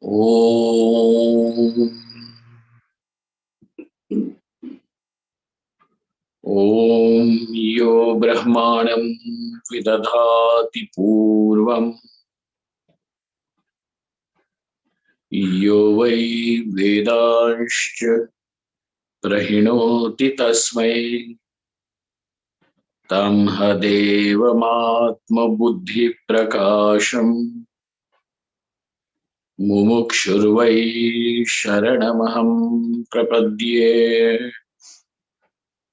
ॐ यो ब्रह्माणं विदधाति पूर्वम् यो वै वेदांश्च प्रहिणोति तस्मै तं हदेवमात्मबुद्धिप्रकाशम् मुमुक्षुर्वै शरणमहं प्रपद्ये।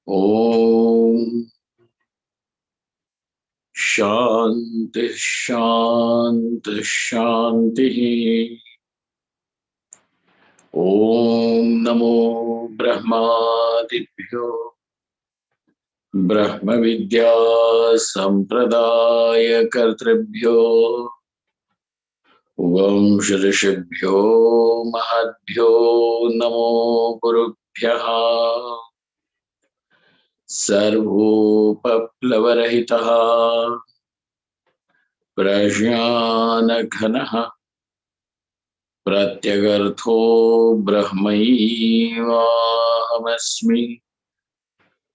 ॐ शान्ति शान्ति शान्तिः। ॐ नमो ब्रह्मादिभ्यो ब्रह्मविद्या सम्प्रदायकर्तृभ्यो वंश ऋषिभ्यो महद्भ्यो नमो गुरुभ्यः। सर्वोपप्लवरहितः प्रज्ञानघनः प्रत्यगर्थो ब्रह्मैवाहमस्मि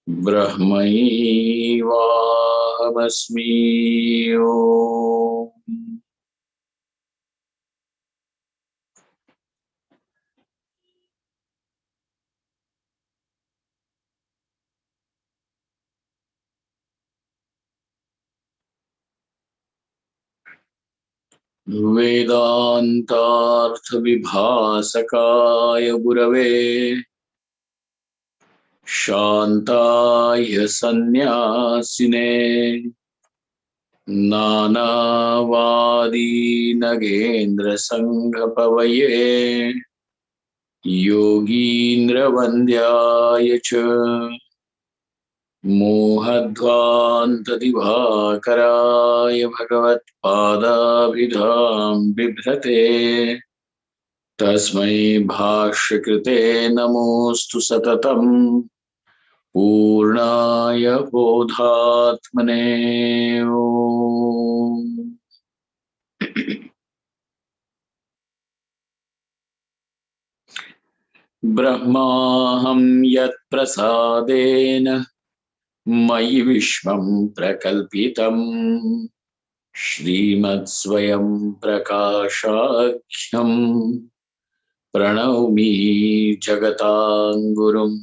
ब्रह्मैवाहमस्मि। ओम्। वेदान्तार्थविभासकाय गुरवे शान्ताय सन्न्यासिने नानावादीनगेन्द्रसङ्घपवये योगीन्द्रवन्द्याय च मोहध्वान्तदिवाकराय भगवत्पादाभिधां बिभ्रते तस्मै भाष्यकृते नमोऽस्तु सततम् पूर्णाय बोधात्मने। ओम्। ब्रह्माहं यत्प्रसादेन मयि विश्वं प्रकल्पितम् श्रीमत्स्वयं प्रकाशाख्यं प्रणौमि जगतां गुरुम्।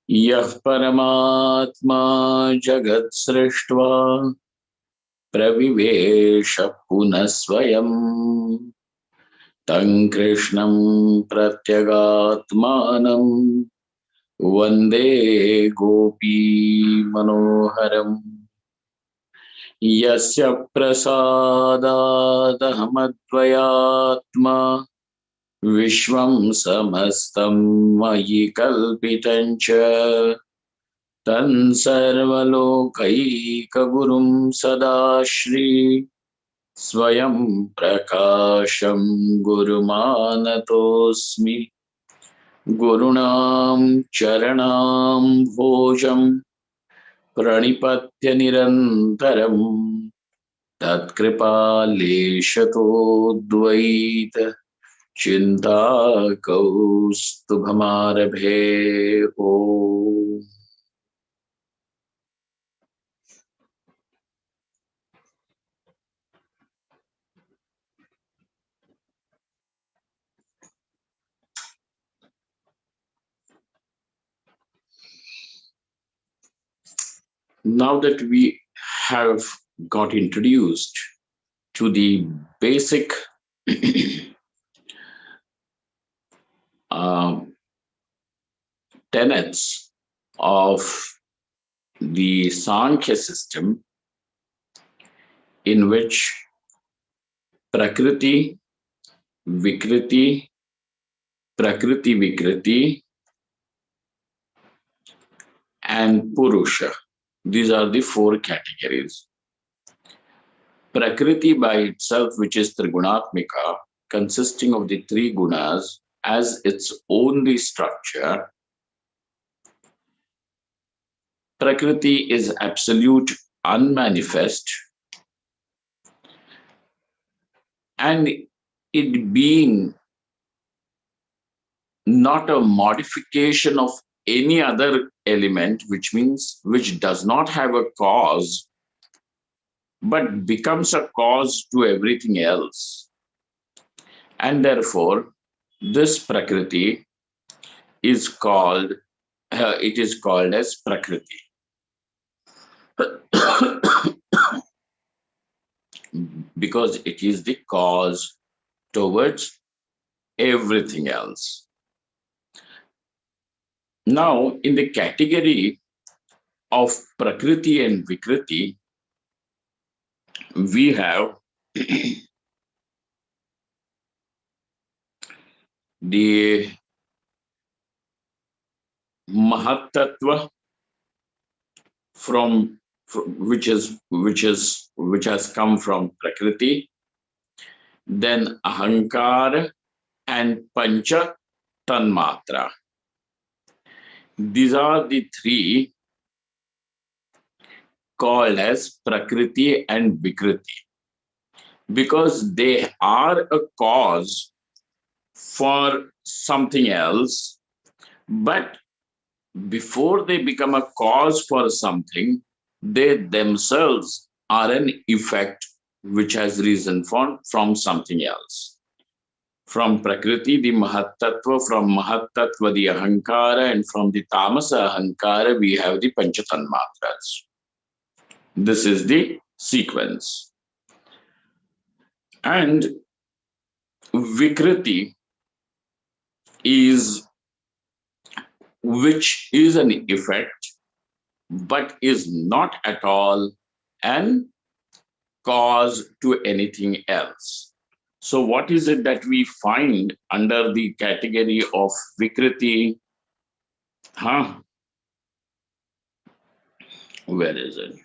यः परमात्मा जगत्सृष्ट्वा प्रविवेश पुनः स्वयं तं कृष्णं प्रत्यगात्मानं वन्दे गोपीमनोहरम्। यस्य प्रसादादहमद्वयात्मा विश्वं समस्तं मयि कल्पितं च तं सर्वलोकैकगुरुं सदाश्री स्वयं प्रकाशं गुरुमानतोऽस्मि। गुरूणां चरणां भोजं प्रणिपत्य निरन्तरं तत्कृपालेशतो द्वैत चिन्ताकौस्तुभमारभे। ओम्। Now that we have got introduced to the basic tenets of the Sankhya system, in which Prakriti, Vikriti, Prakriti Vikriti, and Purusha. These are the four categories. Prakriti by itself, which is Trigunatmika, consisting of the three gunas as its only structure. Prakriti is absolute, unmanifest, and it being not a modification of any other element, which means which does not have a cause, but becomes a cause to everything else. And therefore, this Prakriti is called, it is called as Prakriti. Because it is the cause towards everything else. Now, in the category of Prakriti and Vikriti, we have the Mahatattva from, which has come from Prakriti, then Ahankara and Pancha Tanmatra. These are the three called as Prakriti and Vikriti because they are a cause for something else, but before they become a cause for something, they themselves are an effect which has risen from something else. From Prakriti, the Mahatattva, from Mahatattva, the Ahankara, and from the Tamasa Ahankara, we have the Panchatanmatras. This is the sequence. And Vikriti is which is an effect, but is not at all an cause to anything else. So, what is it that we find under the category of Vikriti? Huh? Where is it?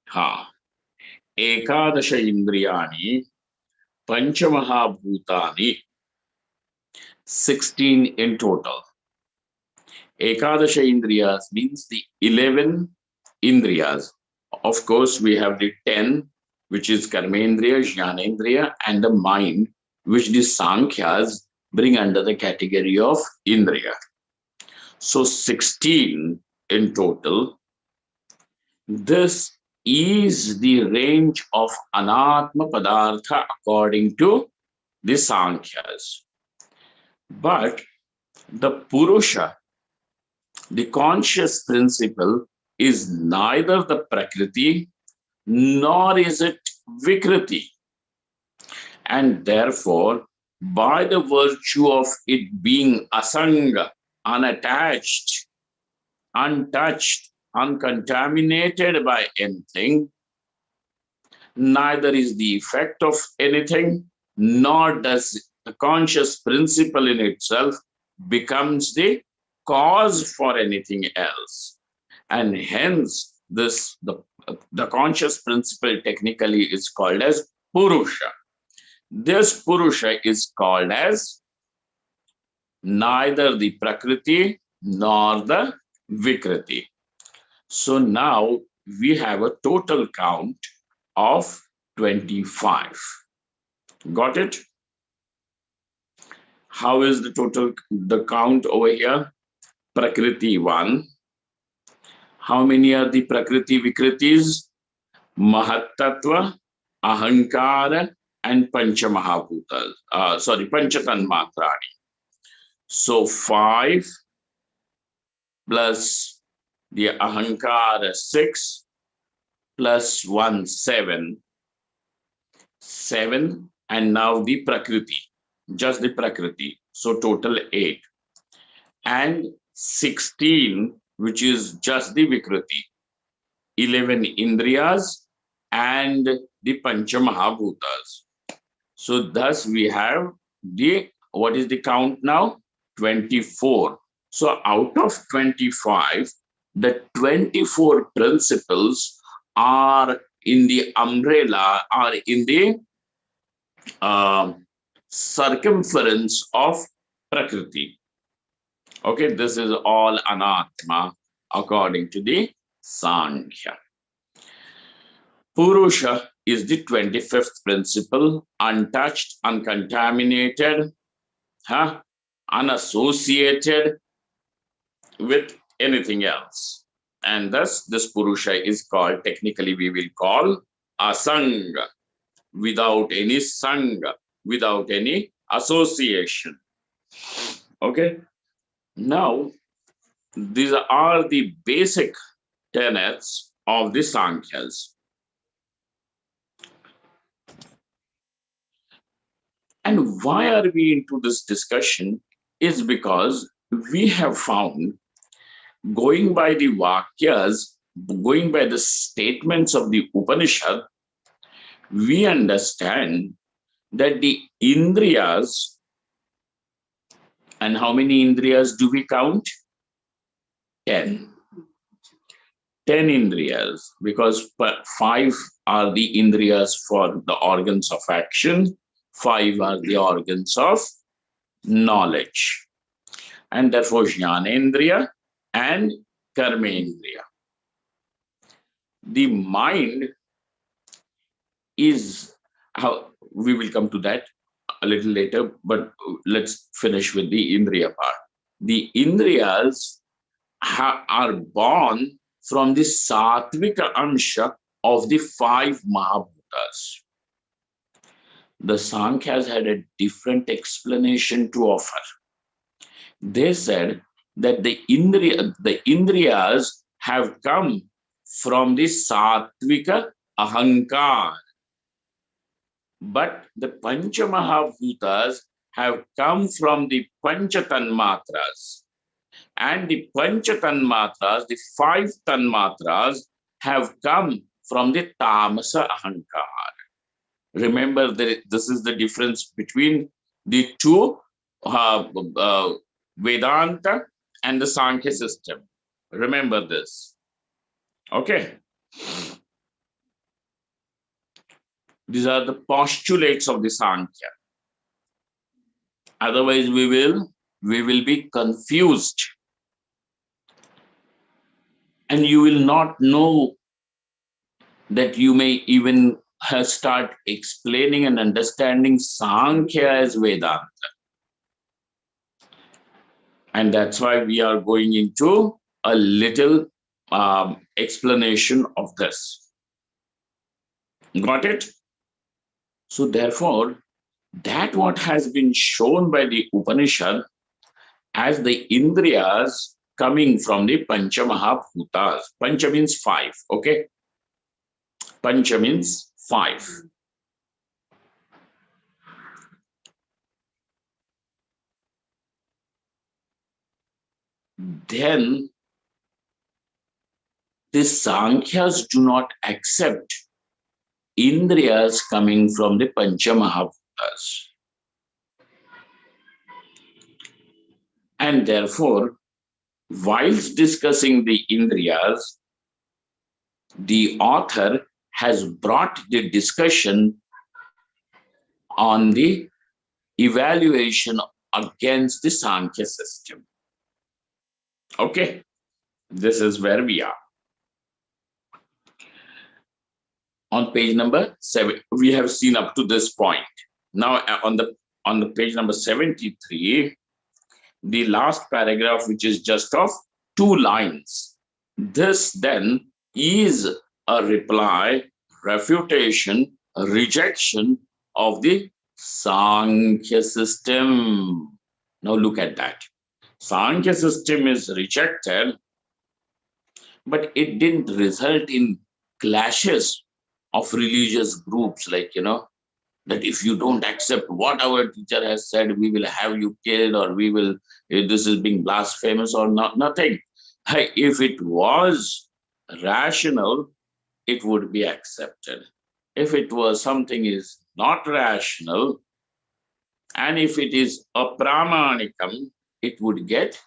Ha. Ekadasha Indriyani, Panchamahabhutani, 16 in total. Ekadasha Indriyas means the 11 Indriyas. Of course, we have the 10, which is Karmendriya, Jnanendriya, and the mind, which the Sankhyas bring under the category of Indriya. So 16 in total. This is the range of Anatma Padartha according to the Sankhyas. But the Purusha, the conscious principle, is neither the Prakriti nor is it Vikriti. And therefore, by the virtue of it being Asanga, unattached, untouched, uncontaminated by anything, neither is the effect of anything, nor does the conscious principle in itself becomes the cause for anything else. And hence, the conscious principle technically is called as Purusha. This Purusha is called as neither the Prakriti nor the Vikriti. So now we have a total count of 25. Got it? How is the count over here? Prakriti 1. How many are the Prakriti Vikritis? Mahatattva, Ahankara, and Panchamahabhutas. Panchatanmatrani. So 5 plus the Ahankara 6 plus 1 7. 7 and now the Prakriti, just the Prakriti. So total 8. And 16, which is just the Vikriti. 11 Indriyas and the Panchamahabhutas. So thus we have what is the count now? 24. So out of 25, the 24 principles are in the umbrella, are in the circumference of Prakriti. Okay, this is all Anatma according to the Sankhya. Purusha is the 25th principle, untouched, uncontaminated, huh? Unassociated with anything else. And thus, this Purusha is called, technically, we will call Asanga, without any Sangha, without any association. Okay? Now, these are the basic tenets of the Sankhyas. And why are we into this discussion? Is because we have found, going by the Vakyas, going by the statements of the Upanishad, we understand that the Indriyas, and how many Indriyas do we count? 10. 10 Indriyas, because 5 are the Indriyas for the organs of action, 5 are the organs of knowledge. And therefore, Jnanendriya and Karmendriya. The mind is how we will come to that a little later, but let's finish with the Indriya part. The Indriyas are born from the Satvika Amsha of the 5 Mahabhutas. The Sankhya's had a different explanation to offer. They said that the Indriyas have come from the Satvika Ahankar, but the Panchamahabhutas have come from the Panchatanmatras. And the Panchatanmatras, the 5 Tanmatras, have come from the Tamasa Ahankar. Remember that this is the difference between the two Vedanta and the Sankhya system. Remember this. Okay. These are the postulates of the Sankhya. Otherwise, we will be confused. And you will not know that you may even start explaining and understanding Sankhya as Vedanta. And that's why we are going into a little explanation of this. Got it? So therefore, that what has been shown by the Upanishad as the Indriyas coming from the Pancha Mahabhutas. Pancha means 5, okay? Pancha means 5. Then the Sankhya's do not accept Indriyas coming from the Pancha Mahabhutas. And therefore, whilst discussing the Indriyas, the author has brought the discussion on the evaluation against the Sankhya system. Okay, this is where we are. On page number 7, we have seen up to this point. Now on the page number 73, the last paragraph, which is just of 2 lines. This then is a reply, refutation, rejection of the Sankhya system. Now look at that. Sankhya system is rejected, but it didn't result in clashes of religious groups, like, that if you don't accept what our teacher has said, we will have you killed, or we will, this is being blasphemous or not, nothing. If it was rational, it would be accepted. If it was something is not rational, and if it is apramanikam, it would get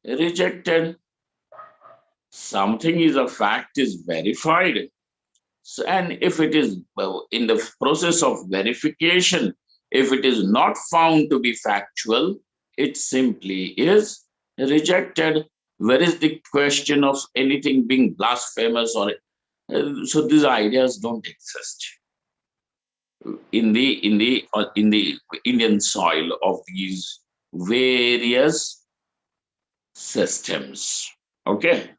rejected. Something is a fact is verified. So, and if it is in the process of verification, if it is not found to be factual, it simply is rejected. Where is the question of anything being blasphemous or So these ideas don't exist in the Indian soil of these various systems. Okay.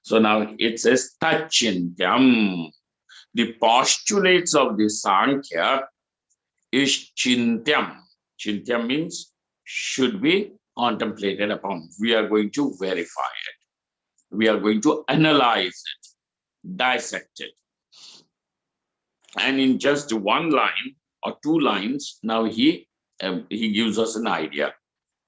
So now it says Tachintyam. The postulates of the Sankhya is Chintyam. Chintyam means should be contemplated upon. We are going to verify it. We are going to analyze it, dissect it. And in just one line or two lines, now he gives us an idea,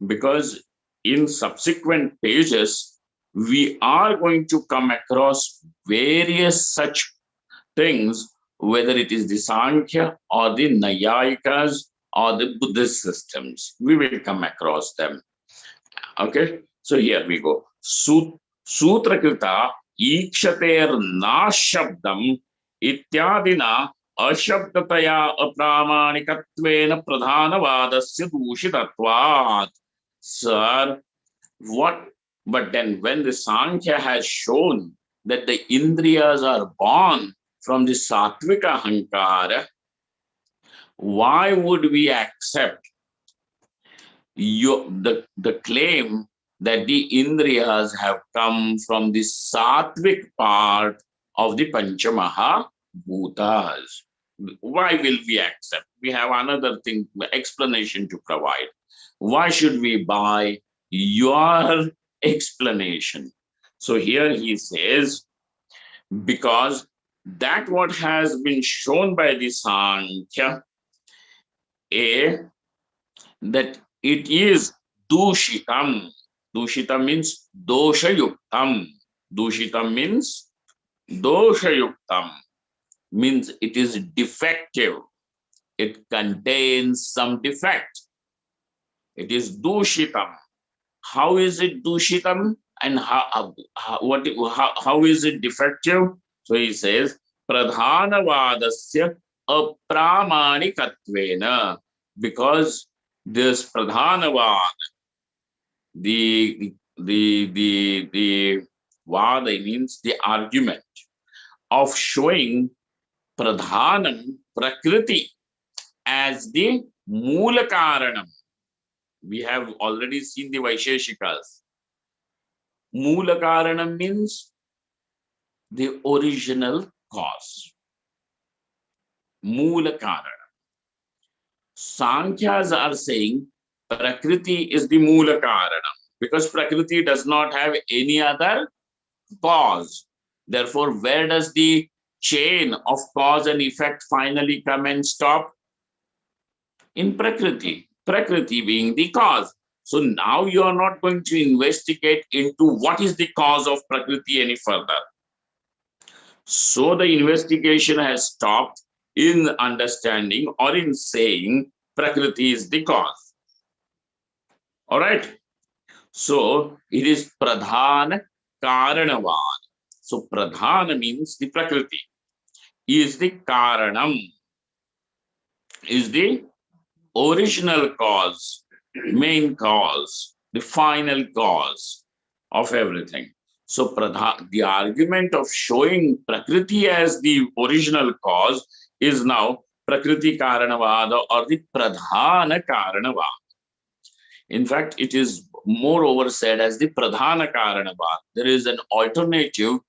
because in subsequent pages we are going to come across various such things, whether it is the Sankhya or the Nayayikas or the Buddhist systems. We will come across them. Okay, so here we go. Sutrakrita Ikshater Nashabdam Ityadina Ashabdataya Apramanikattvena Pradhanavadasya Dushitatvat. Sir, what? But then when the Sankhya has shown that the Indriyas are born from the Sattvika Hankara, why would we accept the claim that the Indriyas have come from the Sattvic part of the Panchamaha Bhutas? Why will we accept? We have another thing, explanation to provide. Why should we buy your explanation? So here he says, because that what has been shown by the Sankhya, A, that it is dushitam. Dushitam means doshayuktam. Dushitam means doshayuktam, means it is defective. It contains some defect. It is dushitam. How is it dushitam? And how is it defective? So he says, pradhanavadasya apramanikattvena. Because this pradhanavad, the vada means the argument of showing pradhanam, prakriti, as the moola karanam. We have already seen the Vaisheshikas. Moola karanam means the original cause. Moola karanam. Sankhyas are saying Prakriti is the Moola karanam, because Prakriti does not have any other cause. Therefore, where does the chain of cause and effect finally come and stop? In Prakriti. Prakriti being the cause. So now you are not going to investigate into what is the cause of Prakriti any further. So the investigation has stopped in understanding or in saying Prakriti is the cause. All right. So it is Pradhan Karanavad. So Pradhana means the Prakriti, is the Karanam, is the original cause, main cause, the final cause of everything. So the argument of showing Prakriti as the original cause is now Prakriti Karanavada or the Pradhana Karanavada. In fact, it is moreover said as the Pradhana Karanavad. There is an alternative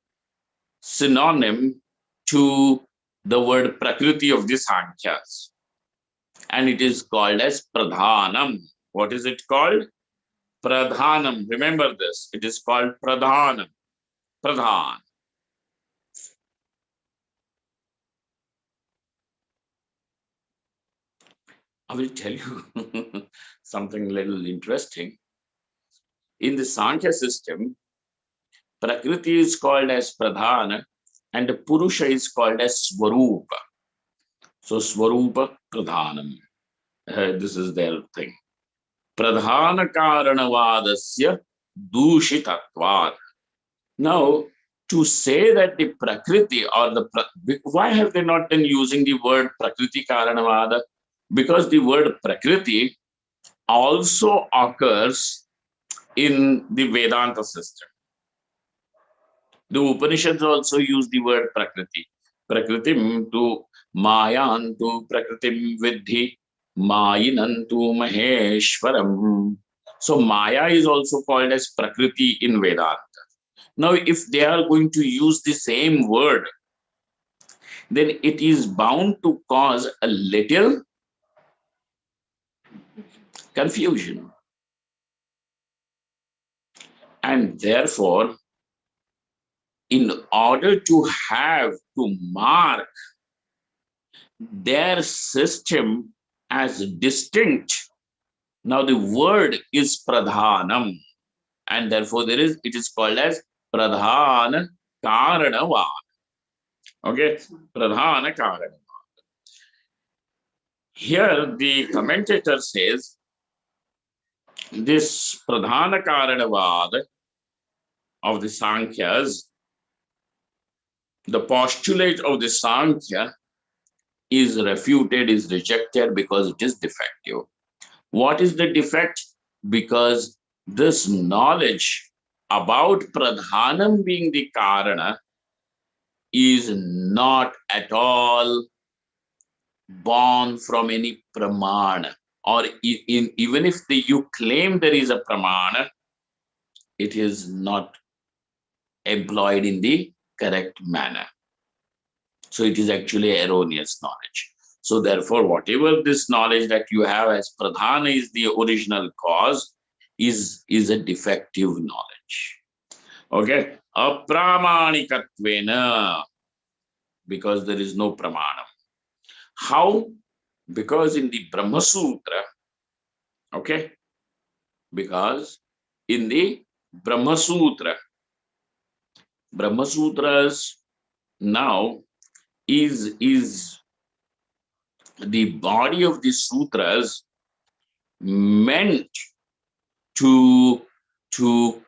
synonym to the word Prakriti of the Sankhyas, and it is called as Pradhanam. What is it called? Pradhanam. Remember this. It is called Pradhanam. Pradhan. I will tell you something little interesting. In the Sankhya system, Prakriti is called as Pradhana and Purusha is called as Swarupa. So Swarupa Pradhanam. This is their thing. Pradhana Karanavadasya Dushitatvat. Now, to say that the Prakriti or why have they not been using the word Prakriti Karanavada? Because the word Prakriti also occurs in the Vedanta system. The Upanishads also use the word Prakriti. Prakritim tu Mayantu Prakritim Vidhi Mayinantu Maheshwaram. So Maya is also called as Prakriti in Vedanta. Now, if they are going to use the same word, then it is bound to cause a little confusion. And therefore, in order to have to mark their system as distinct, now the word is pradhanam, and therefore it is called as pradhana karanavad. Okay, pradhana karana. Here the commentator says this pradhana karanavad of the Sankhyas, the postulate of the Sankhya is refuted, is rejected because it is defective. What is the defect? Because this knowledge about pradhanam being the karana is not at all born from any pramana, or even if you claim there is a pramana, it is not employed in the correct manner. So it is actually erroneous knowledge. So therefore, whatever this knowledge that you have as pradhana is the original cause, is a defective knowledge. Okay, apramanikattvena, because there is no pramana. How? Because in the Brahma Sutra, okay, because in the Brahma Sutra, Brahma Sutras now is the body of the sutras meant to to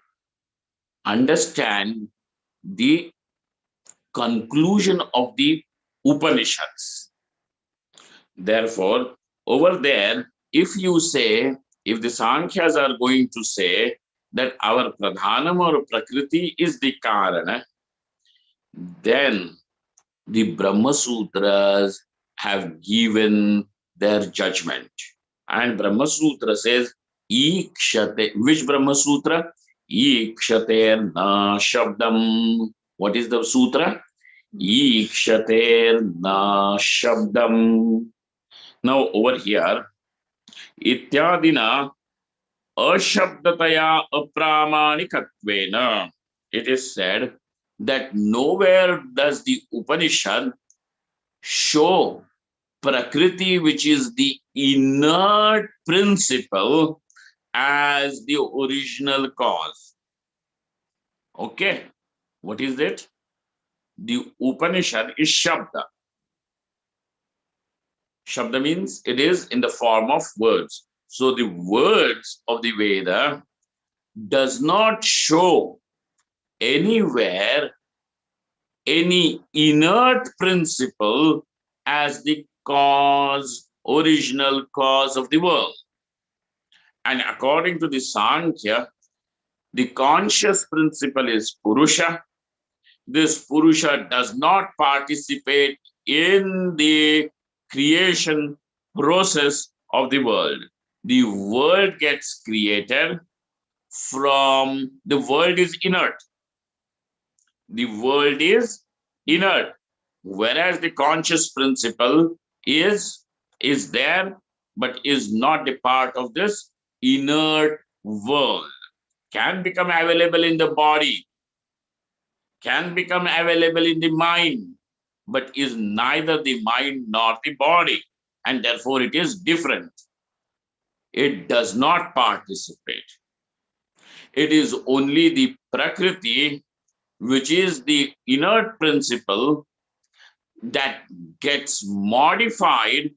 understand the conclusion of the Upanishads. Therefore, over there, if you say, if the Sankhyas are going to say that our Pradhanam or Prakriti is the Karana, then the Brahma Sutras have given their judgment. And Brahma Sutra says, Ikshate. Which Brahma Sutra? Ikshate na shabdam. What is the sutra? Ikshate na shabdam. Now over here, ityadina ashabdataya apramanikattvena. It is said that nowhere does the Upanishad show Prakriti, which is the inert principle, as the original cause. Okay, what is it? The Upanishad is Shabda. Shabda means it is in the form of words. So the words of the Veda does not show anywhere any inert principle as the cause, original cause of the world. And according to the Sankhya, the conscious principle is Purusha. This Purusha does not participate in the creation process of the world. The world gets created from, the world is inert. The world is inert, whereas the conscious principle is there, but is not a part of this inert world. Can become available in the body, can become available in the mind, but is neither the mind nor the body, and therefore it is different. It does not participate. It is only the Prakriti, which is the inert principle, that gets modified,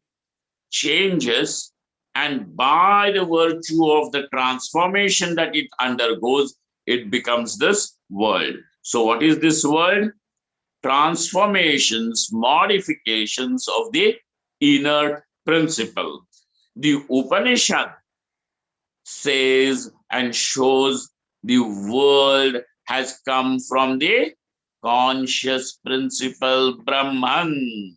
changes, and by the virtue of the transformation that it undergoes, it becomes this world. So, what is this world? Transformations, modifications of the inert principle. The Upanishad says and shows the world has come from the conscious principle Brahman.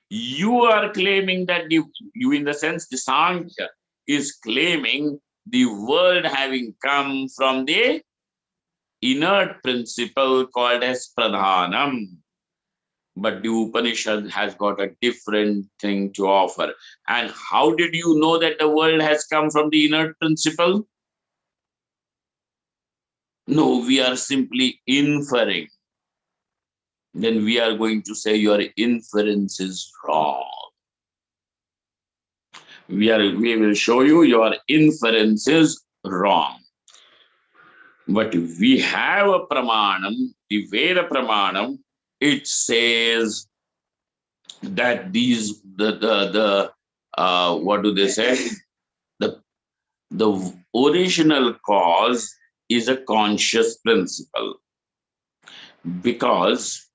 You are claiming that you in the sense the Sankhya is claiming the world having come from the inert principle called as Pradhanam. But the Upanishad has got a different thing to offer. And how did you know that the world has come from the inert principle? No, we are simply inferring. Then we are going to say your inference is wrong. We will show you your inference is wrong. But we have a pramanam, the Veda pramanam, it says that these the what do they say? The the original cause is a conscious principle, because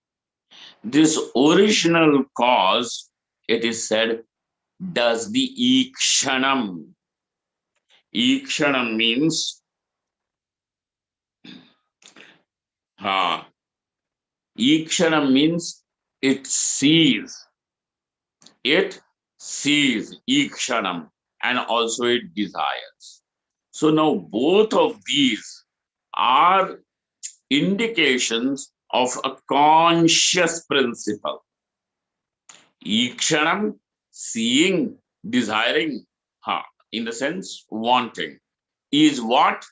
this original cause, it is said, does the ikshanam. Ikshanam means ikshanam means it sees. It sees ikshanam, and also it desires. So now both of these are indications of a conscious principle. Ikshanam, seeing, desiring, in the sense wanting, is what?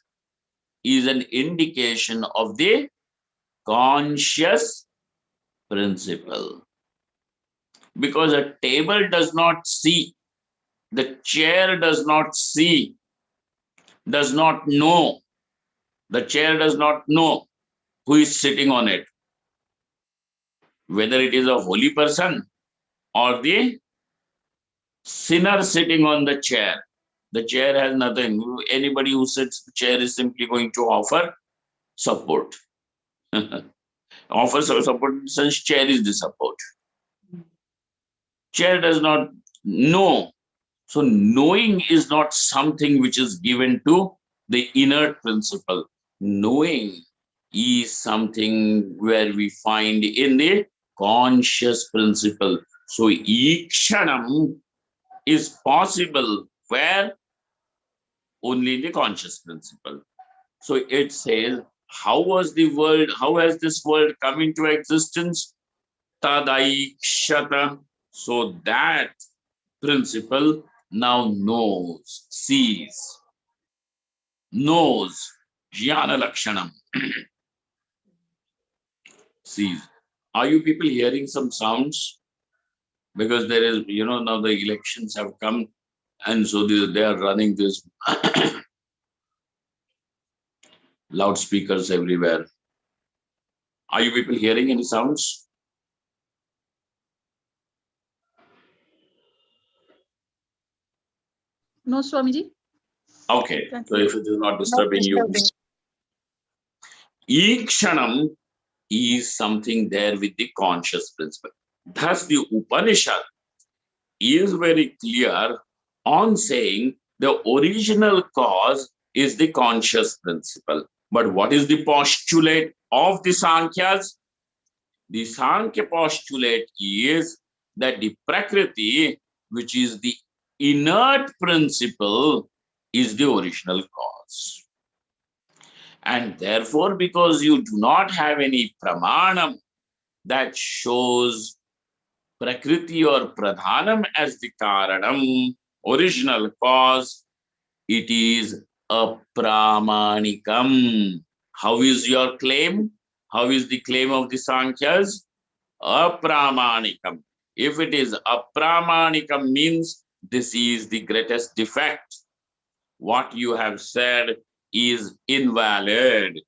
Is an indication of the conscious principle. Because a table does not see, the chair does not see, does not know, the chair does not know who is sitting on it, whether it is a holy person or the sinner sitting on the chair. The chair has nothing. Anybody who sits the chair is simply going to offer support. Offers support, since chair is the support. Chair does not know. So knowing is not something which is given to the inert principle. Knowing is something where we find in the conscious principle. So ikshanam is possible where? Only in the conscious principle. So it says, how was the world, how has this world come into existence? Tadaikshata. So that principle now knows, sees, knows, jnana lakshanam, sees. Are you people hearing some sounds? Because there is, now the elections have come, and so they are running this loudspeakers everywhere. Are you people hearing any sounds? No, Swamiji. Okay, so if it is not disturbing you, ikshanam is something there with the conscious principle. Thus, the Upanishad is very clear on saying the original cause is the conscious principle. But what is the postulate of the Sankhyas? The Sankhya postulate is that the Prakriti, which is the inert principle, is the original cause. And therefore, because you do not have any pramanam that shows Prakriti or Pradhanam as the Karanam, original cause, it is apramanikam. How is your claim? How is the claim of the Sankhyas? Apramanikam. If it is apramanikam, means this is the greatest defect. What you have said is invalid,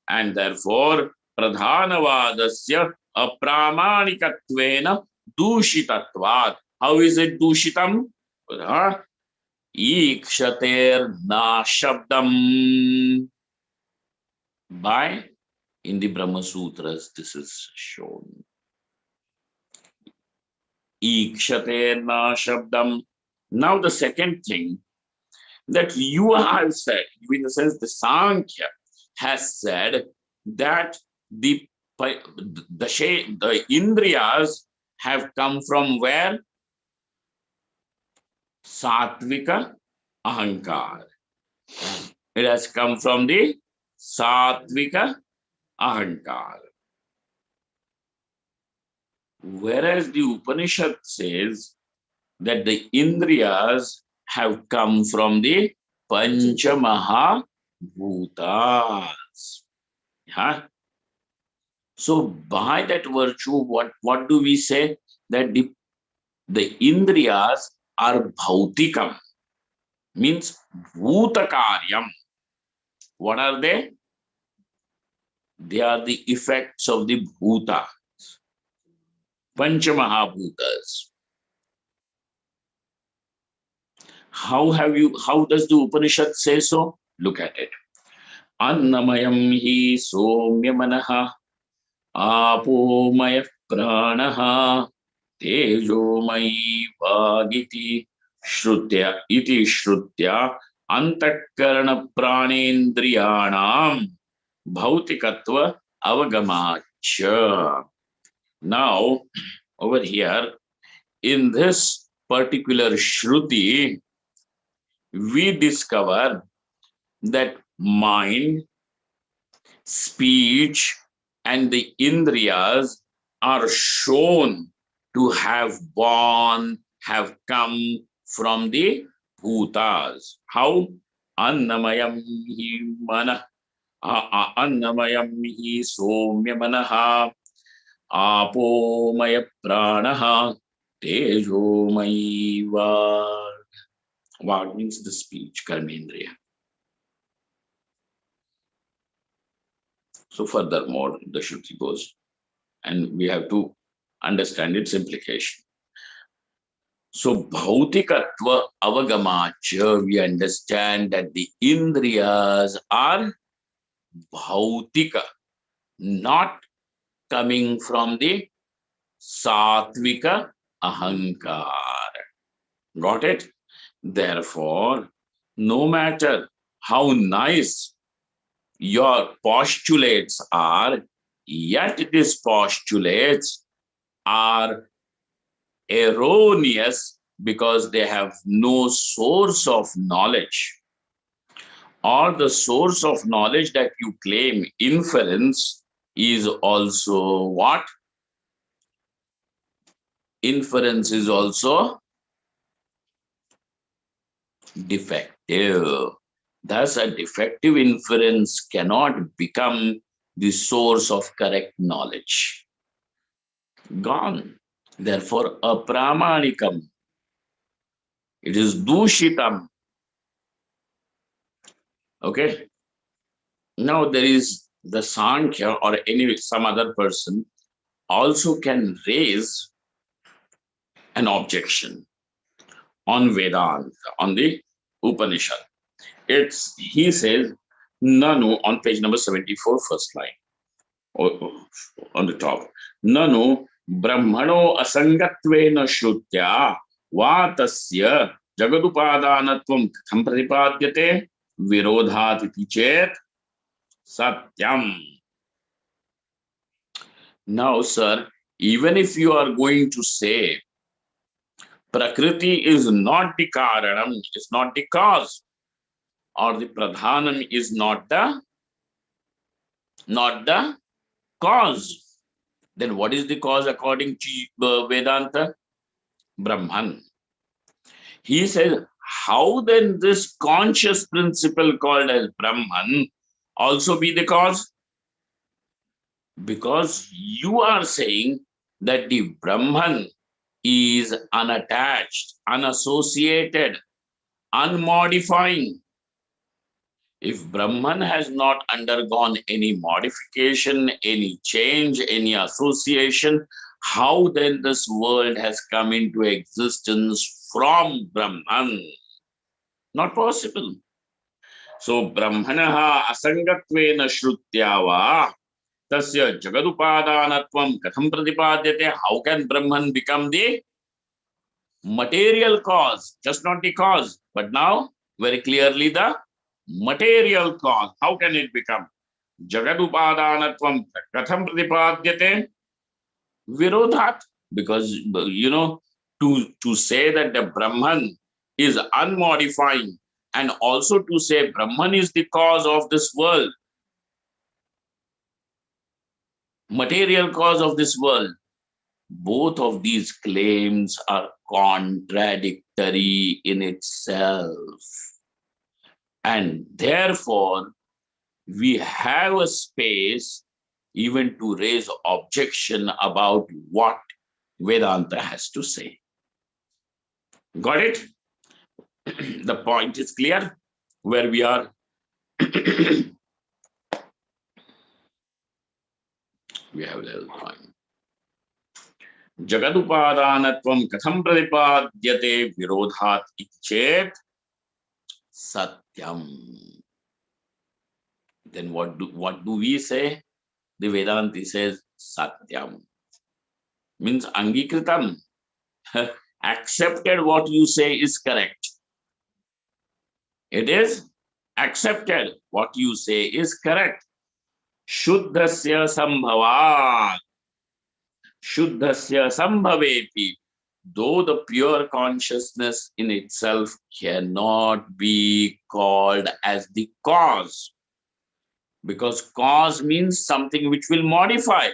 and therefore pradhanavadasya apramanikattvena dushitatvat. How is it dushitam? Ikshater na shabdam. By in the Brahma Sutras, this is shown. Ikshater na shabdam. Now the second thing that you have said, in the sense the Sankhya has said that the Indriyas have come from where? Satvika Ahankar. It has come from the Satvika Ahankar. Whereas the Upanishad says that the Indriyas have come from the Panchamaha Bhutas. Yeah. So by that virtue, what do we say? That the Indriyas are Bhautikam, means Bhutakaryam. What are they? They are the effects of the Bhuta, Panchamahabhutas. How does the Upanishad say so? Look at it. Annamayam hi somyamanaha apomayah pranaha tejomayi vagiti shrutya antakarana pranendriyanam bhautikatva avagamacha. Now, over here, in this particular Shruti, we discover that mind, speech, and the Indriyas are shown to have born, have come from the Bhutas. How? Annamayam hi mana, annamayam hi somya manaha, आपोमय प्राणः तेजोमयी वाग. Vag means the speech, karmendriya. So furthermore, the Shruti goes, and we have to understand its implication. So bhautikatva avagamacha, we understand that the Indriyas are bhautika, not coming from the satvika ahankar. Got it? Therefore, no matter how nice your postulates are, yet these postulates are erroneous because they have no source of knowledge. Or the source of knowledge that you claim, inference, is also what? Inference is also defective. Thus, a defective inference cannot become the source of correct knowledge. Gone. Therefore, apramanikam. It is dushitam. Okay. Now there is the Sankhya or some other person also can raise an objection on Vedanta, on the Upanishad. He says, Nanu, on page number 74, first line, on the top. Nanu brahmano asangatvena shrutya vatasya jagadupadanatvam katham pratipadyate virodhat iti chet satyam. Now, sir, even if you are going to say Prakriti is not the Karanam, it is not the cause, or the Pradhanam is not the cause. Then what is the cause according to Vedanta? Brahman. He says, how then this conscious principle called as Brahman also be the cause? Because you are saying that the Brahman is unattached, unassociated, unmodifying. If Brahman has not undergone any modification, any change, any association, how then this world has come into existence from Brahman? Not possible. So Brahmanaha asangatvena shrutyava tasya jagadupadanatvam katham pratipadyate. How can Brahman become the material cause? Just not the cause, but now very clearly the material cause. How can it become? Jagadupadanatvam katham pratipadyate virodhat. Because to say that the Brahman is unmodifying, and also to say Brahman is the cause of this world, material cause of this world, both of these claims are contradictory in itself. And therefore, we have a space even to raise objection about what Vedanta has to say. Got it? The point is clear where we are. We have a little time. Jagadupadanatvam katham pratipadyate virodhat ichet satyam. Then what do we say? The Vedanti says satyam. Means angikritam. Accepted what you say is correct. It is accepted what you say is correct. Shuddhasya sambhavat. Shuddhasya sambhavepi. Though the pure consciousness in itself cannot be called as the cause, because cause means something which will modify,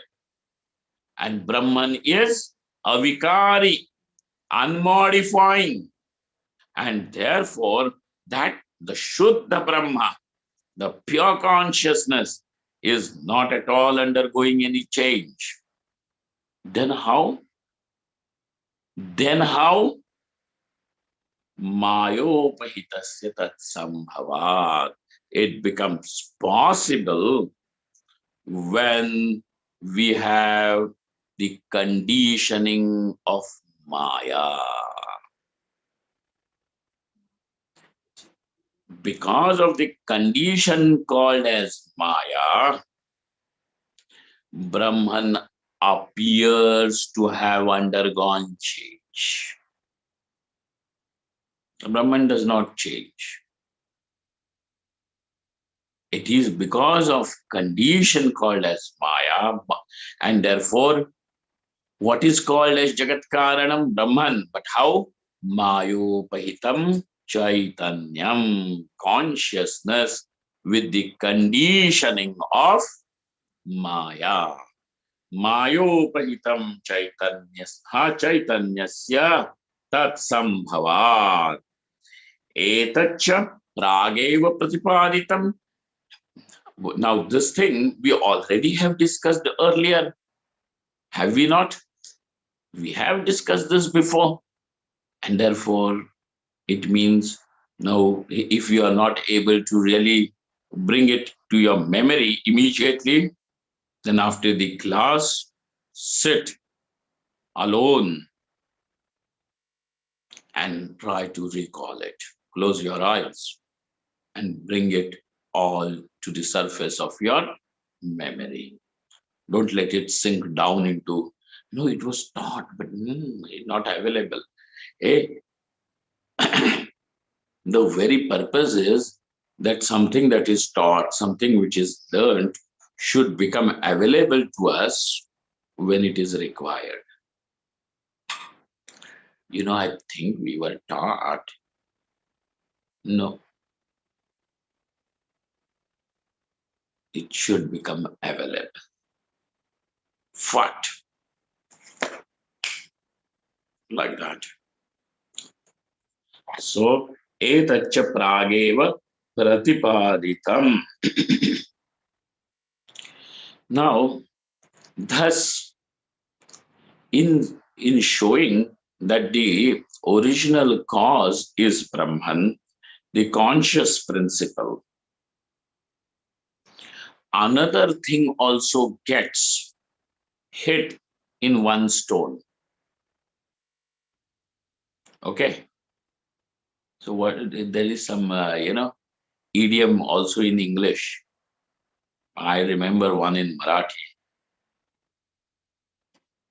and Brahman is avikari, unmodifying, and therefore that the Shuddha Brahma, the pure consciousness, is not at all undergoing any change. Then how? Then how? Mayopahitasya tatsambhavat. It becomes possible when we have the conditioning of Maya. Because of the condition called as Maya, Brahman appears to have undergone change. Brahman does not change. It is because of condition called as Maya, and therefore what is called as Jagat Karanam Brahman. But how? Mayopahitam Chaitanyam, consciousness with the conditioning of Maya. Mayopahitam Chaitanyasya Tat Sambhavat. Etacha Prageva Pratipaditam. Now, this thing we already have discussed earlier. Have we not? We have discussed this before. And therefore, it means now, if you are not able to really bring it to your memory immediately, then after the class, sit alone and try to recall it. Close your eyes and bring it all to the surface of your memory. Don't let it sink down into, no, it was taught, but not available. Eh, the very purpose is that something that is taught, something which is learned, should become available to us when it is required. I think we were taught. No, it should become available. What? Like that. So, etacha prageva pratipaditam. Now, thus, in showing that the original cause is Brahman, the conscious principle, another thing also gets hit in one stone. Okay. So there is some idiom also in English. I remember one in Marathi.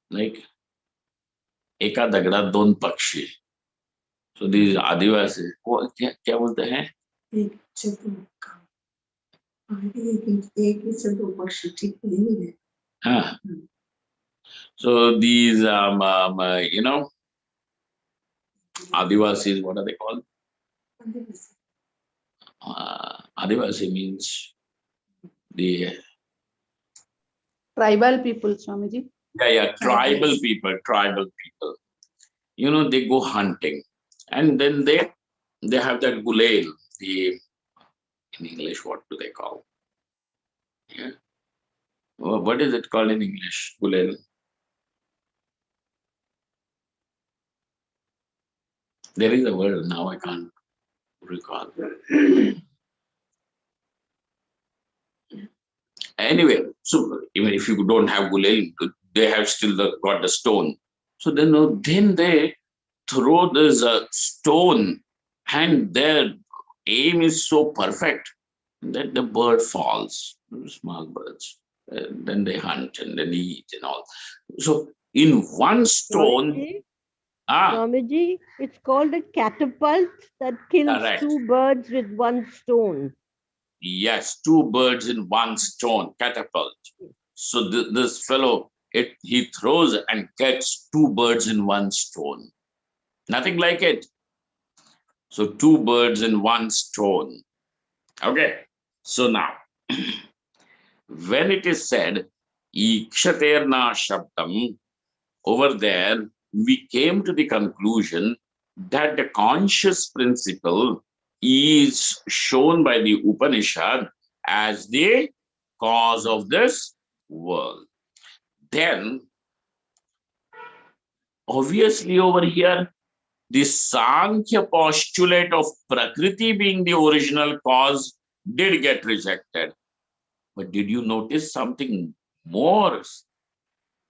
Like एका दगडात दोन पक्षी. So these आदिवासी क्या क्या बोलते हैं? Ah. So these, Adivasis, what are they called? Adivasi means the Tribal people, Swamiji. tribal people, tribal people. They go hunting, and then they have that gulail. The in English, what do they call? Yeah, what is it called in English? Gulail. There is a word now I can't recall. Anyway, so even if you don't have gulail, they have still got the stone. So then they throw this stone, and their aim is so perfect that the bird falls. Small birds. Then they hunt and then eat and all. So in one stone, Swamiji, ah, Swamiji, it's called a catapult that kills correct. two birds with one stone. Yes, two birds in one stone, catapult. So this fellow, he throws and catches two birds in one stone. Nothing like it. So two birds in one stone. Okay. So now, when it is said, Ikshaterna Shabdam, over there, we came to the conclusion that the conscious principle is shown by the Upanishad as the cause of this world. Then, obviously, over here, the Sankhya postulate of Prakriti being the original cause did get rejected. But did you notice something more?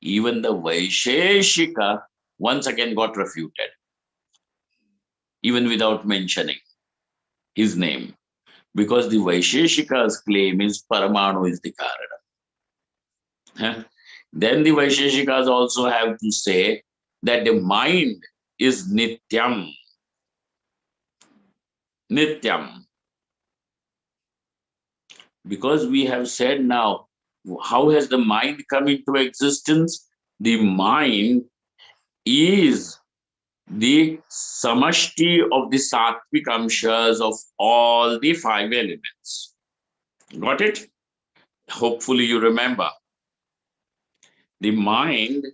Even the Vaisheshika once again got refuted, even without mentioning his name. Because the Vaisheshika's claim is Paramanu is the Karana. Huh? Then the Vaisheshikas also have to say that the mind is Nityam. Nityam. Because we have said now, how has the mind come into existence? The mind is the samashti of the sattvic amshas of all the five elements. Got it? Hopefully you remember. The mind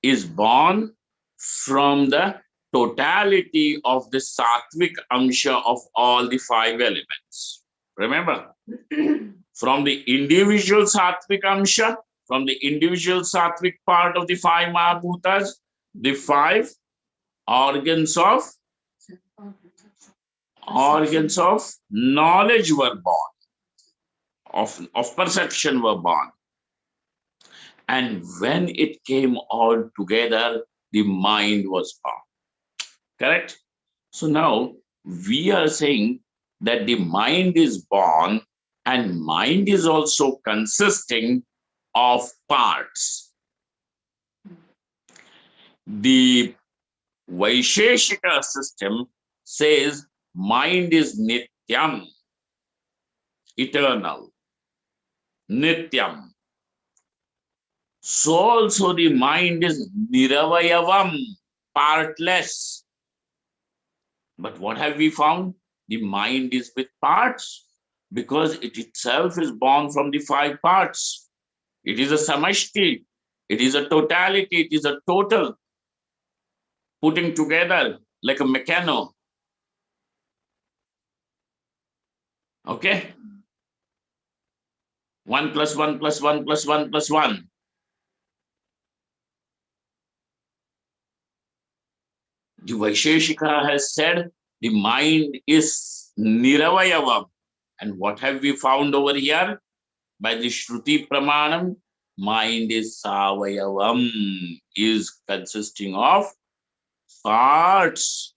is born from the totality of the sattvic amsha of all the five elements. Remember, from the individual sattvic amsha, from the individual sattvic part of the five mahabhutas, the five organs of knowledge were born, of perception were born. And when it came all together, the mind was born. Correct? So now we are saying that the mind is born, and mind is also consisting of parts. The Vaisheshika system says mind is nityam, eternal, nityam. So also the mind is niravayavam, partless. But what have we found? The mind is with parts because it itself is born from the five parts. It is a samashti, it is a totality, it is a total putting together like a mechano. Okay? 1 plus 1 plus 1 plus 1 plus 1. The Vaisheshika has said the mind is niravayava. And what have we found over here? By the Shruti Pramanam, mind is savayavam, is consisting of parts.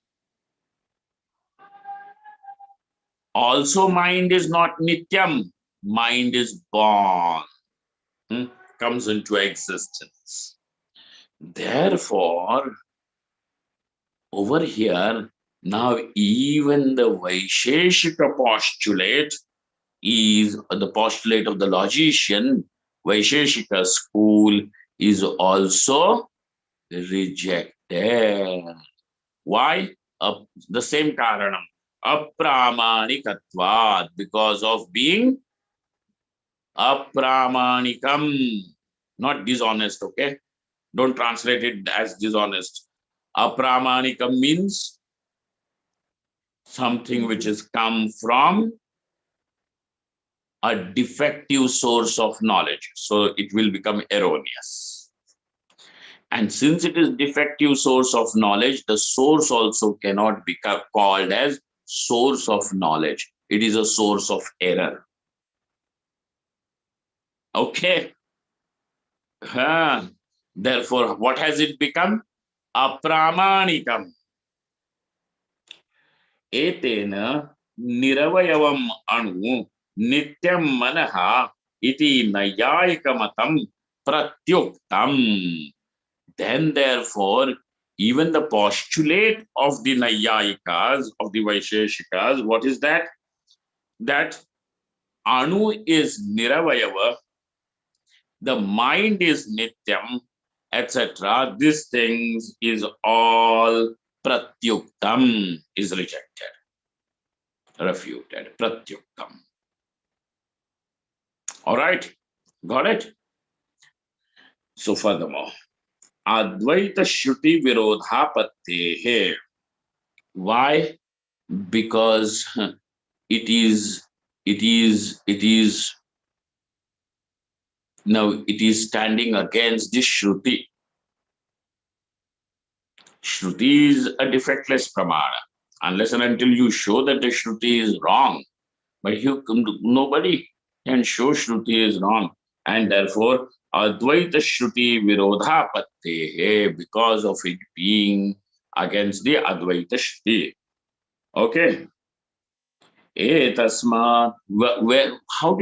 Also, mind is not nityam, mind is born, comes into existence. Therefore, over here, now even the Vaisheshika postulate is the postulate of the logician, Vaisheshika school is also rejected. Why? The same karanam. Apramanikatvad, because of being apramanikam, not dishonest, okay? Don't translate it as dishonest. Apramanikam means something which has come from a defective source of knowledge. So it will become erroneous. And since it is defective source of knowledge, the source also cannot be called as source of knowledge. It is a source of error. Okay. Therefore, what has it become? Apramanikam. Etena niravayavam anu nityam manaha iti nayayikamatam pratyuktam. Then, therefore, even the postulate of the Nayayikas, of the Vaisheshikas, what is that? That Anu is Niravayava, the mind is Nityam, etc. These things is all Pratyuktam, is rejected, refuted. Pratyuktam. All right, got it? So, furthermore, Advaita Shruti Virodhapatte. Why? Because it is now it is standing against the Shruti. Shruti is a defectless pramana. Unless and until you show that the Shruti is wrong, but nobody can show Shruti is wrong. And therefore, Advaita Shruti Virodhapatte, because of it being against the Advaita Shruti. Okay. Tasma, where, how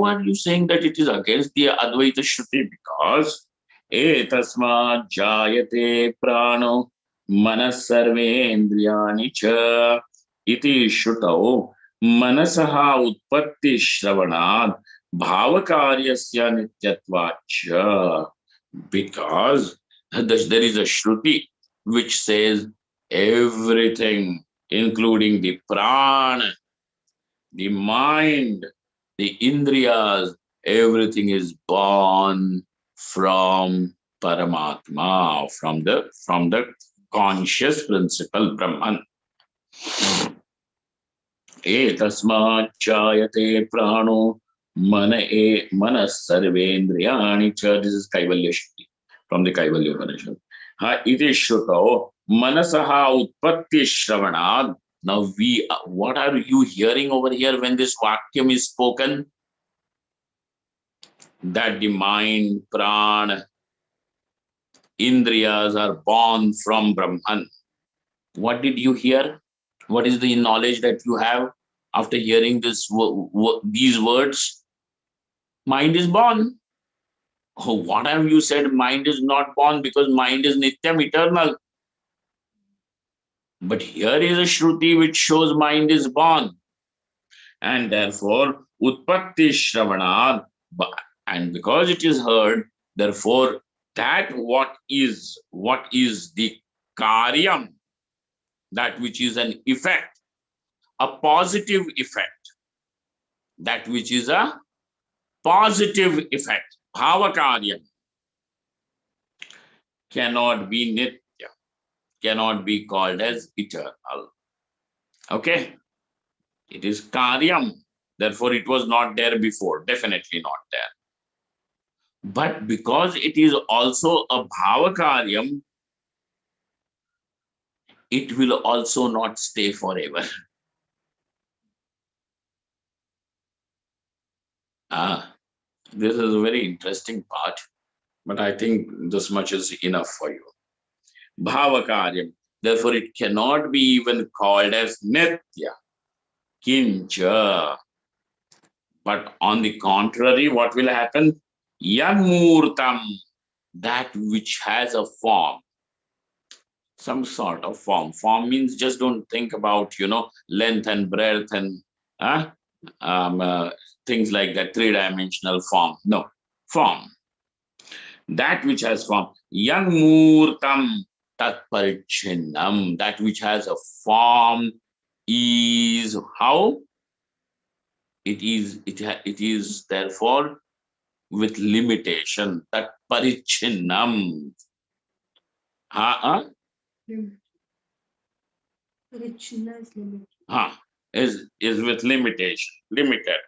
are you saying that it is against the Advaita Shruti? Because tasma jayate prano manas sarvendriyani cha iti shrutau manasaha utpatti shravanad bhavakaryasya nityatvacha. Because there is a Shruti which says everything, including the prana, the mind, the indriyas, everything is born from Paramatma, from the conscious principle Brahman. Etasmachayate prano manas sarvendriyani cha. This is Kaivalya Shruti from the Kaivalya Upanishad. Iti shrutau manasaha utpatti shravanad. Now what are you hearing over here when this vakyam is spoken? That the mind, prana, indriyas are born from Brahman. What did you hear? What is the knowledge that you have after hearing these words? Mind is born. Oh, what have you said? Mind is not born because mind is nityam, eternal. But here is a Shruti which shows mind is born. And therefore, Utpatti Shravanad, and because it is heard, therefore, that what is the Karyam, that which is an effect, a positive effect, that which is a positive effect, Bhavakaryam, cannot be Nitya, cannot be called as eternal. Okay? It is Karyam. Therefore, it was not there before. Definitely not there. But because it is also a Bhavakaryam, it will also not stay forever. This is a very interesting part, but I think this much is enough for you. Bhavakaryam. Therefore, it cannot be even called as Nitya. Kincha. But on the contrary, what will happen? Yamurtam, that which has a form, some sort of form. Form means just don't think about, length and breadth and things like that, three-dimensional form. No, form. That which has form. Yan murtam tat parichinnam. That which has a form is how? It is therefore with limitation. Tat parichinnam. Ha, ha, is with limitation. Limited.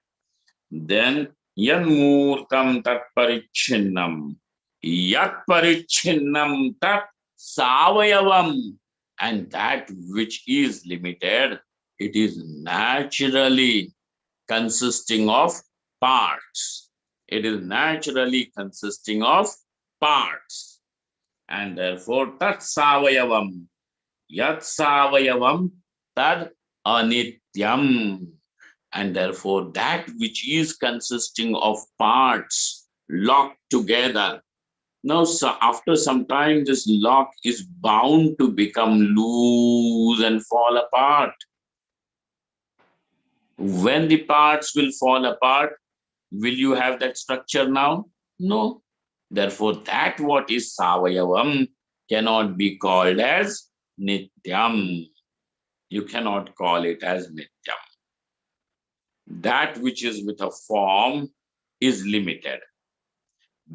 Then yanmurtam tat parichinnam. Yat parichinnam tat savayavam. And that which is limited, it is naturally consisting of parts. It is naturally consisting of parts. And therefore, tat savayavam. Yat savayavam tad anityam. And therefore that which is consisting of parts locked together. Now, so after some time, this lock is bound to become loose and fall apart. When the parts will fall apart, will you have that structure now? No. Therefore, that what is savayavam cannot be called as nityam. You cannot call it as nityam. That which is with a form is limited.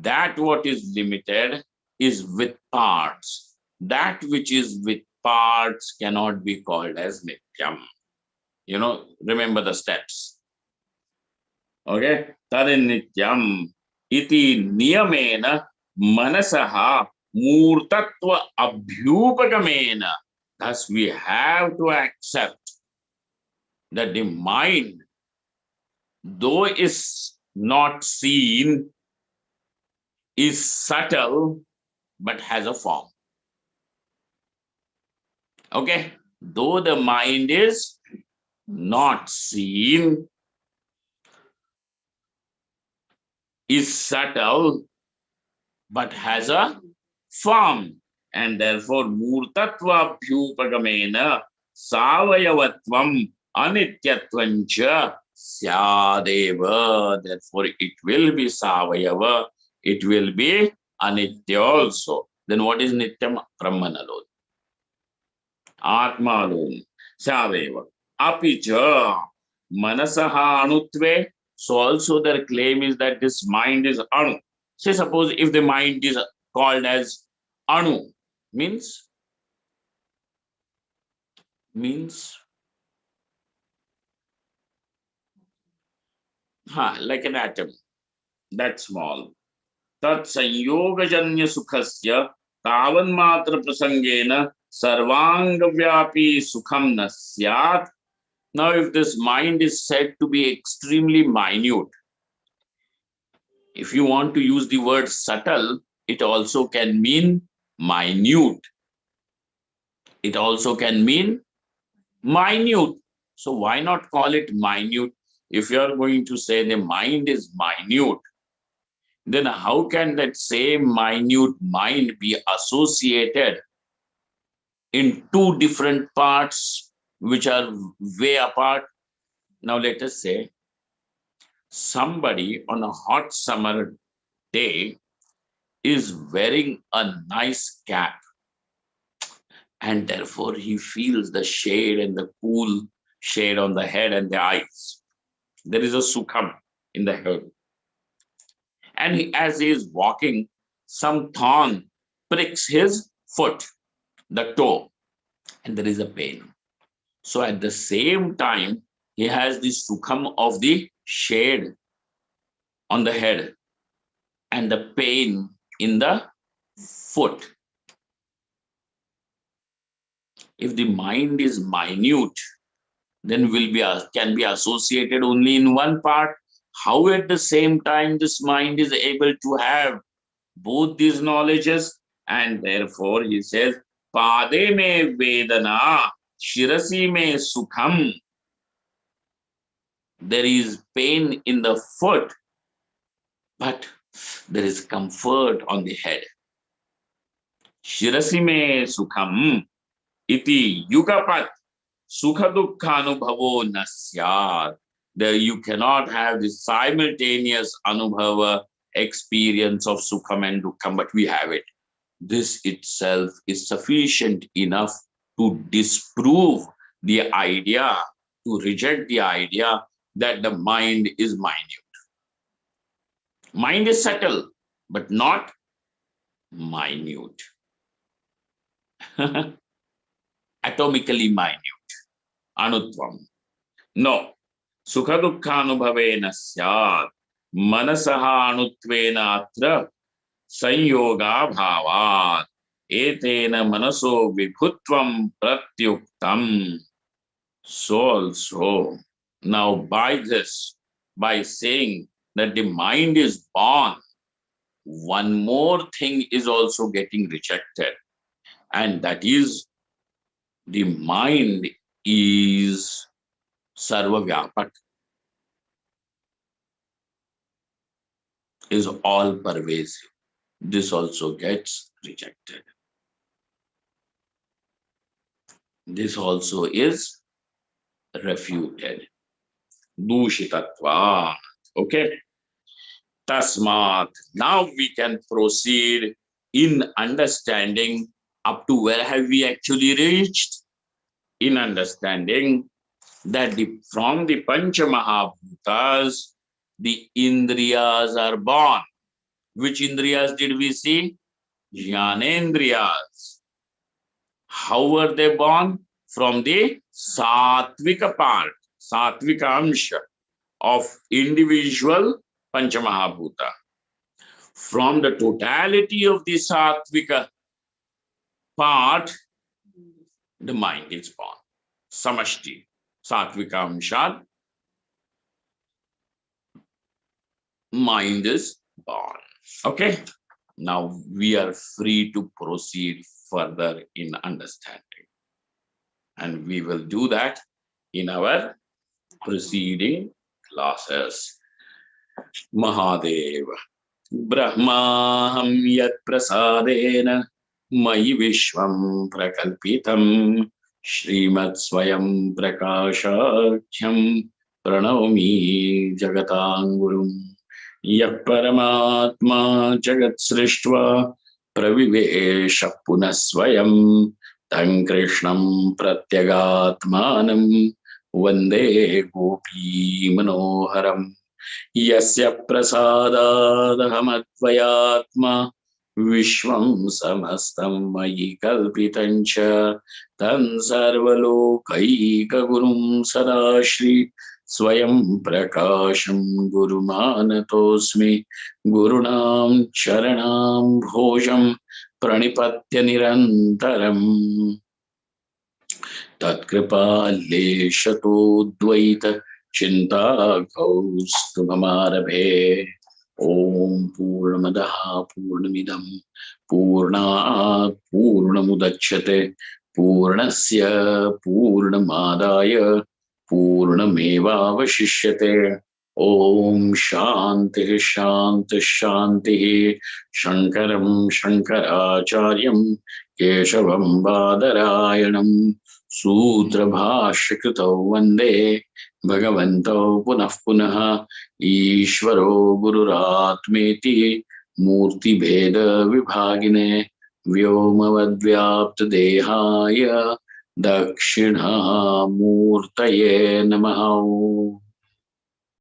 That what is limited is with parts. That which is with parts cannot be called as nityam. Remember the steps. Okay? Tadin nityam iti niyamena manasaha murtatva abhyupagamena. Thus we have to accept that the mind, though is not seen, is subtle but has a form. Okay? Though the mind is not seen, is subtle but has a form. And therefore, murtatva bhyupagamena savayavatvam anityatvancha syadeva. Therefore, it will be savayava, it will be anitya also. Then what is nityam? Brahman alone. Atma alone. Syadeva. Apicha manasaha anutve. So also their claim is that this mind is anu. Say suppose if the mind is called as anu, means like an atom, that small. Tat sanyogajanya sukhasya tavanmatra prasangena sarvangavyapi sukham na syat. Now, if this mind is said to be extremely minute, if you want to use the word subtle, it also can mean minute. It also can mean minute. So why not call it minute? If you are going to say the mind is minute, then how can that same minute mind be associated in two different parts which are way apart? Now let us say somebody on a hot summer day is wearing a nice cap, and therefore he feels the shade and the cool shade on the head and the eyes. There is a sukham in the head. And as he is walking, some thorn pricks his foot, the toe, and there is a pain. So at the same time, he has the sukham of the shade on the head and the pain in the foot. If the mind is minute, then can be associated only in one part. How at the same time this mind is able to have both these knowledges? And therefore he says, Pade me vedana, shirasi me sukham. There is pain in the foot, but there is comfort on the head. Shirasi me sukham iti yugapat sukha dukkha anubhavo nasyat. There you cannot have the simultaneous anubhava experience of sukham and dukkham, but we have it. This itself is sufficient enough to disprove the idea, to reject the idea that the mind is minute. Mind is subtle, but not minute. Atomically minute. Anutvam. No. Sukha dukkhanubhavena syat. Manasaha anutvena atra संयोगा भावात एतेन मनसो vibhutvam pratyuktam. So also, now by this, by saying that the mind is born, one more thing is also getting rejected, and that is the mind is sarva vyapak, is all pervasive. This also gets rejected. This also is refuted. Dushitatva. Okay. Tasmat. Now we can proceed in understanding up to where have we actually reached? In understanding that from the Pancha Mahabhutas, the Indriyas are born. Which Indriyas did we see? Jnanendriyas. How were they born? From the Satvika part, Satvika Amsha of individual Panchamahabhuta. From the totality of the Satvika part, the mind is born. Samashti, Satvika Amsha, mind is born. Okay. Now we are free to proceed further in understanding. And we will do that in our preceding classes. Mahadeva. Brahmaham yat prasadena mayi vishvam prakalpitam Srimad Swayam Prakashachyam Pranavami Jagatangurum Yat Paramatma Jagat Srishtva Pravivesha Punaswayam Tan Krishnam Pratyagatmanam Vande Gopi Manoharam Yasya prasadadahamatvayatma Vishwam samastam mayi kalpitancha Tan sarvalokaika gurum sadashri Swayam prakasham gurumanatosmi Gurunam charanam bhojam Pranipatya nirantaram Tatkripa dvaita Chinta Kaustubhamarabhe Om Purnamadaha Purnamidam Purnat Purnamudachyate Purnasya Purnamadaya Purnameva Vashishyate Om Shanti Shanti Shanti Shankaram Shankaracharyam Keshavam Badarayanam Sutra Bhashyakrito Vande Bhagavanto Punah Punah Ishvaro Gururatmeti Murti Bheda Vibhagine Vyomavadvyapta Dehaya Dakshina Murtaye Namaha